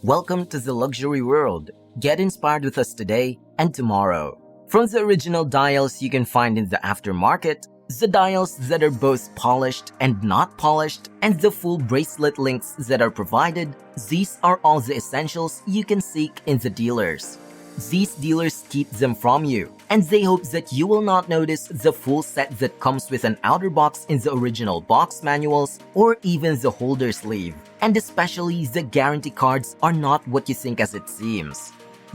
Welcome to the luxury world. Get inspired with us today and tomorrow. From the original dials you can find in the aftermarket, the dials that are both polished and not polished, and the full bracelet links that are provided, these are all the essentials you can seek in the dealers. These dealers keep them from you, and they hope that you will not notice the full set that comes with an outer box in the original box manuals or even the holder sleeve. And especially the guarantee cards are not what you think as it seems.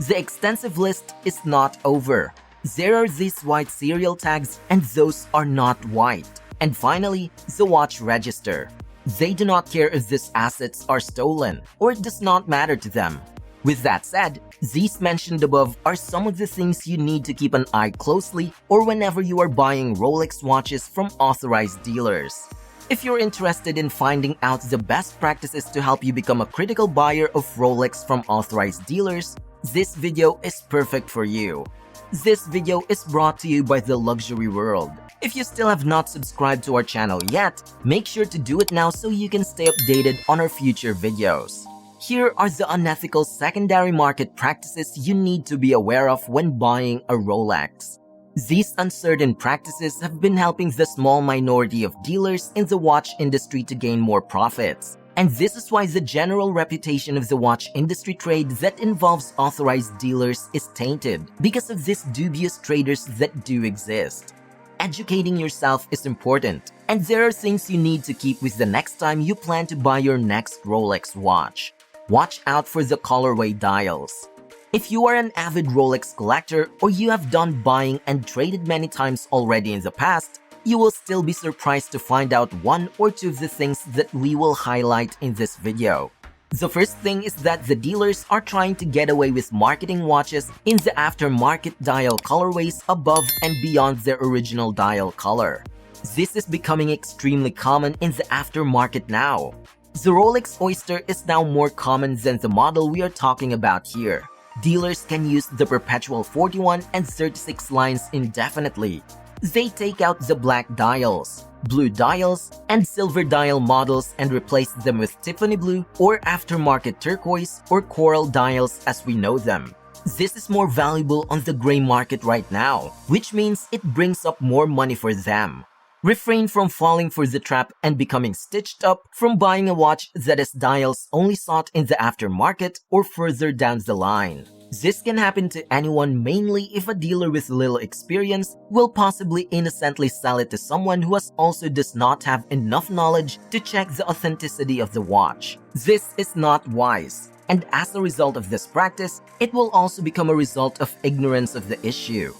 The extensive list is not over. There are these white serial tags and those are not white. And finally, the watch register. They do not care if these assets are stolen or it does not matter to them. With that said, these mentioned above are some of the things you need to keep an eye closely or whenever you are buying Rolex watches from authorized dealers. If you're interested in finding out the best practices to help you become a critical buyer of Rolex from authorized dealers, this video is perfect for you. This video is brought to you by The Luxury World. If you still have not subscribed to our channel yet, make sure to do it now so you can stay updated on our future videos. Here are the unethical secondary market practices you need to be aware of when buying a Rolex. These uncertain practices have been helping the small minority of dealers in the watch industry to gain more profits. And this is why the general reputation of the watch industry trade that involves authorized dealers is tainted because of these dubious traders that do exist. Educating yourself is important, and there are things you need to keep with the next time you plan to buy your next Rolex watch. Watch out for the colorway dials. If you are an avid Rolex collector or you have done buying and traded many times already in the past, you will still be surprised to find out one or two of the things that we will highlight in this video. The first thing is that the dealers are trying to get away with marketing watches in the aftermarket dial colorways above and beyond their original dial color. This is becoming extremely common in the aftermarket now. The Rolex Oyster is now more common than the model we are talking about here. Dealers can use the perpetual 41 and 36 lines indefinitely. They take out the black dials, blue dials, and silver dial models and replace them with Tiffany blue or aftermarket turquoise or coral dials as we know them. This is more valuable on the gray market right now, which means it brings up more money for them. Refrain from falling for the trap and becoming stitched up from buying a watch that has dials only sought in the aftermarket or further down the line. This can happen to anyone, mainly if a dealer with little experience will possibly innocently sell it to someone who also does not have enough knowledge to check the authenticity of the watch. This is not wise, and as a result of this practice, it will also become a result of ignorance of the issue.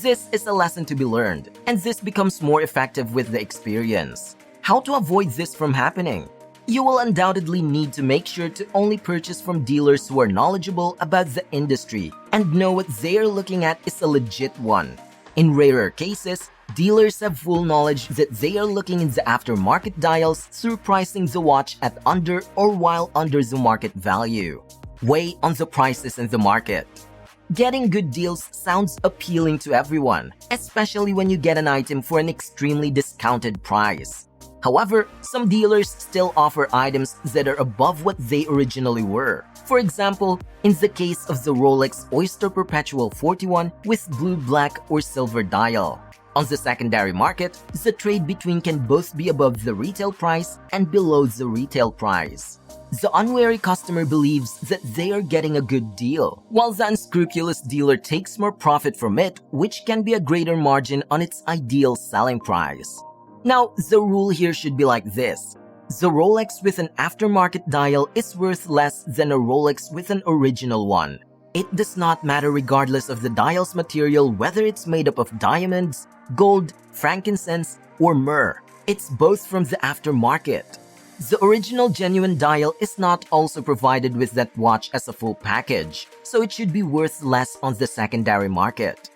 This is a lesson to be learned, and this becomes more effective with the experience. How to avoid this from happening? You will undoubtedly need to make sure to only purchase from dealers who are knowledgeable about the industry and know what they are looking at is a legit one. In rarer cases, dealers have full knowledge that they are looking in the aftermarket dials through pricing the watch at under or while under the market value. Weigh on the prices in the market. Getting good deals sounds appealing to everyone, especially when you get an item for an extremely discounted price. However, some dealers still offer items that are above what they originally were. For example, in the case of the Rolex Oyster Perpetual 41 with blue, black, or silver dial. On the secondary market, the trade between can both be above the retail price and below the retail price. The unwary customer believes that they are getting a good deal, while the unscrupulous dealer takes more profit from it, which can be a greater margin on its ideal selling price. Now, the rule here should be like this. The Rolex with an aftermarket dial is worth less than a Rolex with an original one. It does not matter regardless of the dial's material, whether it's made up of diamonds, gold, frankincense, or myrrh. It's both from the aftermarket. The original genuine dial is not also provided with that watch as a full package, so it should be worth less on the secondary market.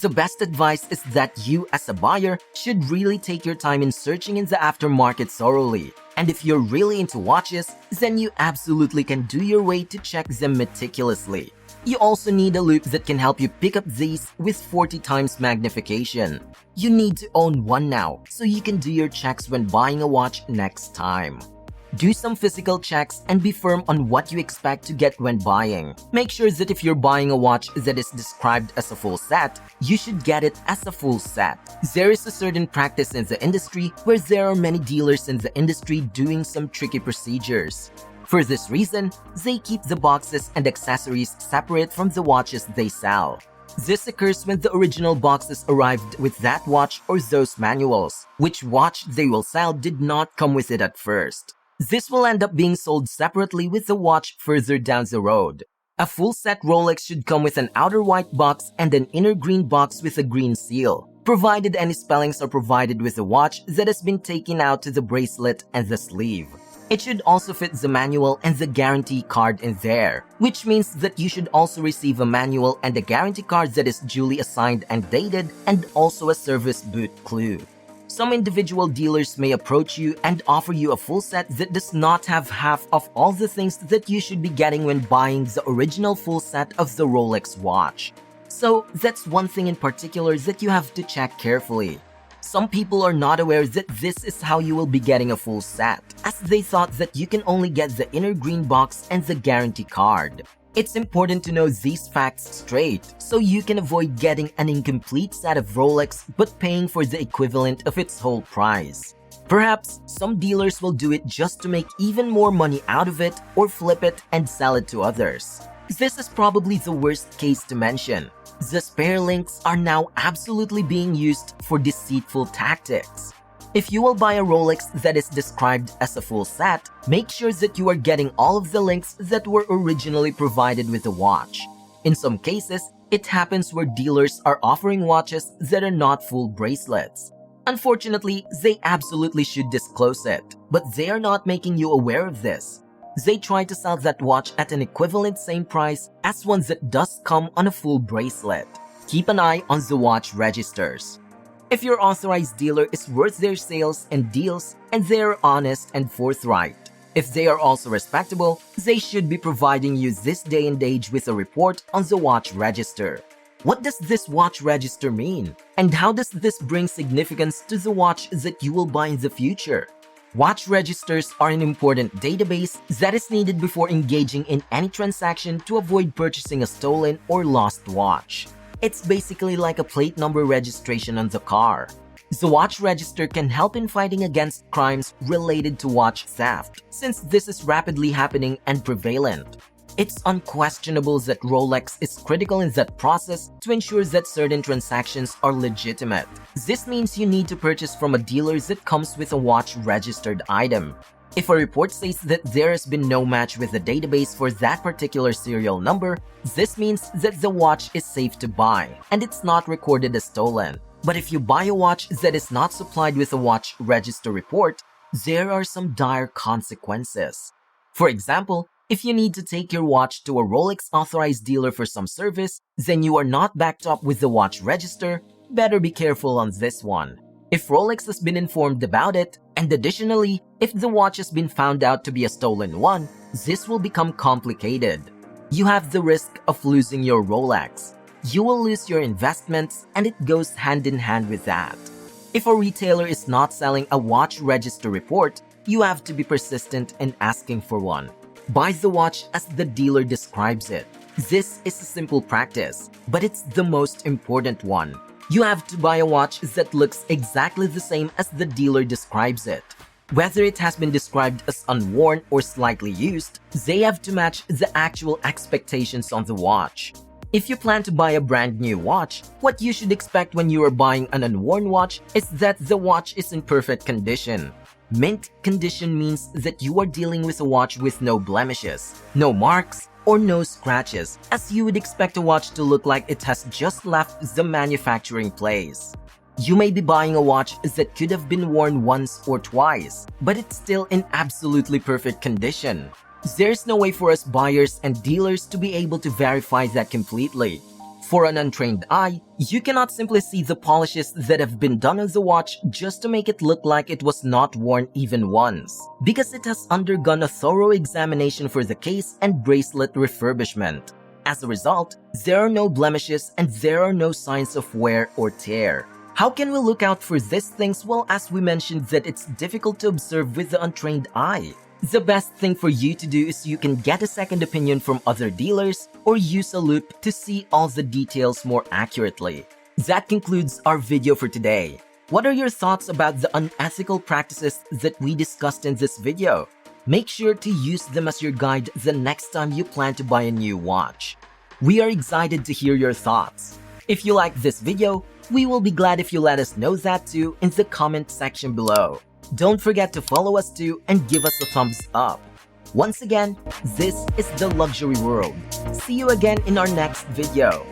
The best advice is that you, as a buyer, should really take your time in searching in the aftermarket thoroughly. And if you're really into watches, then you absolutely can do your way to check them meticulously. You also need a loupe that can help you pick up these with 40 times magnification. You need to own one now, so you can do your checks when buying a watch next time. Do some physical checks and be firm on what you expect to get when buying. Make sure that if you're buying a watch that is described as a full set, you should get it as a full set. There is a certain practice in the industry where there are many dealers in the industry doing some tricky procedures. For this reason, they keep the boxes and accessories separate from the watches they sell. This occurs when the original boxes arrived with that watch or those manuals, which watch they will sell did not come with it at first. This will end up being sold separately with the watch further down the road. A full-set Rolex should come with an outer white box and an inner green box with a green seal, provided any spellings are provided with the watch that has been taken out to the bracelet and the sleeve. It should also fit the manual and the guarantee card in there, which means that you should also receive a manual and a guarantee card that is duly assigned and dated, and also a service boot clue. Some individual dealers may approach you and offer you a full set that does not have half of all the things that you should be getting when buying the original full set of the Rolex watch. So that's one thing in particular that you have to check carefully. Some people are not aware that this is how you will be getting a full set, as they thought that you can only get the inner green box and the guarantee card. It's important to know these facts straight so you can avoid getting an incomplete set of Rolex but paying for the equivalent of its whole price. Perhaps some dealers will do it just to make even more money out of it or flip it and sell it to others. This is probably the worst case to mention. The spare links are now absolutely being used for deceitful tactics. If you will buy a Rolex that is described as a full set, make sure that you are getting all of the links that were originally provided with the watch. In some cases, it happens where dealers are offering watches that are not full bracelets. Unfortunately, they absolutely should disclose it, but they are not making you aware of this. They try to sell that watch at an equivalent same price as one that does come on a full bracelet. Keep an eye on the watch registers. If your authorized dealer is worth their sales and deals and they are honest and forthright. If they are also respectable, they should be providing you this day and age with a report on the watch register. What does this watch register mean? And how does this bring significance to the watch that you will buy in the future? Watch registers are an important database that is needed before engaging in any transaction to avoid purchasing a stolen or lost watch. It's basically like a plate number registration on the car. The watch register can help in fighting against crimes related to watch theft, since this is rapidly happening and prevalent. It's unquestionable that Rolex is critical in that process to ensure that certain transactions are legitimate. This means you need to purchase from a dealer that comes with a watch-registered item. If a report says that there has been no match with the database for that particular serial number, this means that the watch is safe to buy, and it's not recorded as stolen. But if you buy a watch that is not supplied with a watch register report, there are some dire consequences. For example, if you need to take your watch to a Rolex authorized dealer for some service, then you are not backed up with the watch register, better be careful on this one. If Rolex has been informed about it, and additionally, if the watch has been found out to be a stolen one, this will become complicated. You have the risk of losing your Rolex. You will lose your investments, and it goes hand in hand with that. If a retailer is not selling a watch register report, you have to be persistent in asking for one. Buy the watch as the dealer describes it. This is a simple practice, but it's the most important one. You have to buy a watch that looks exactly the same as the dealer describes it. Whether it has been described as unworn or slightly used, they have to match the actual expectations on the watch. If you plan to buy a brand new watch, what you should expect when you are buying an unworn watch is that the watch is in perfect condition. Mint condition means that you are dealing with a watch with no blemishes, no marks, or no scratches, as you would expect a watch to look like it has just left the manufacturing place. You may be buying a watch that could have been worn once or twice, but it's still in absolutely perfect condition. There's no way for us buyers and dealers to be able to verify that completely. For an untrained eye, you cannot simply see the polishes that have been done on the watch just to make it look like it was not worn even once, because it has undergone a thorough examination for the case and bracelet refurbishment. As a result, there are no blemishes and there are no signs of wear or tear. How can we look out for these things? Well, as we mentioned, that it's difficult to observe with the untrained eye. The best thing for you to do is you can get a second opinion from other dealers or use a loop to see all the details more accurately. That concludes our video for today. What are your thoughts about the unethical practices that we discussed in this video? Make sure to use them as your guide the next time you plan to buy a new watch. We are excited to hear your thoughts. If you like this video, we will be glad if you let us know that too in the comment section below. Don't forget to follow us too and give us a thumbs up. Once again, this is The Luxury World. See you again in our next video.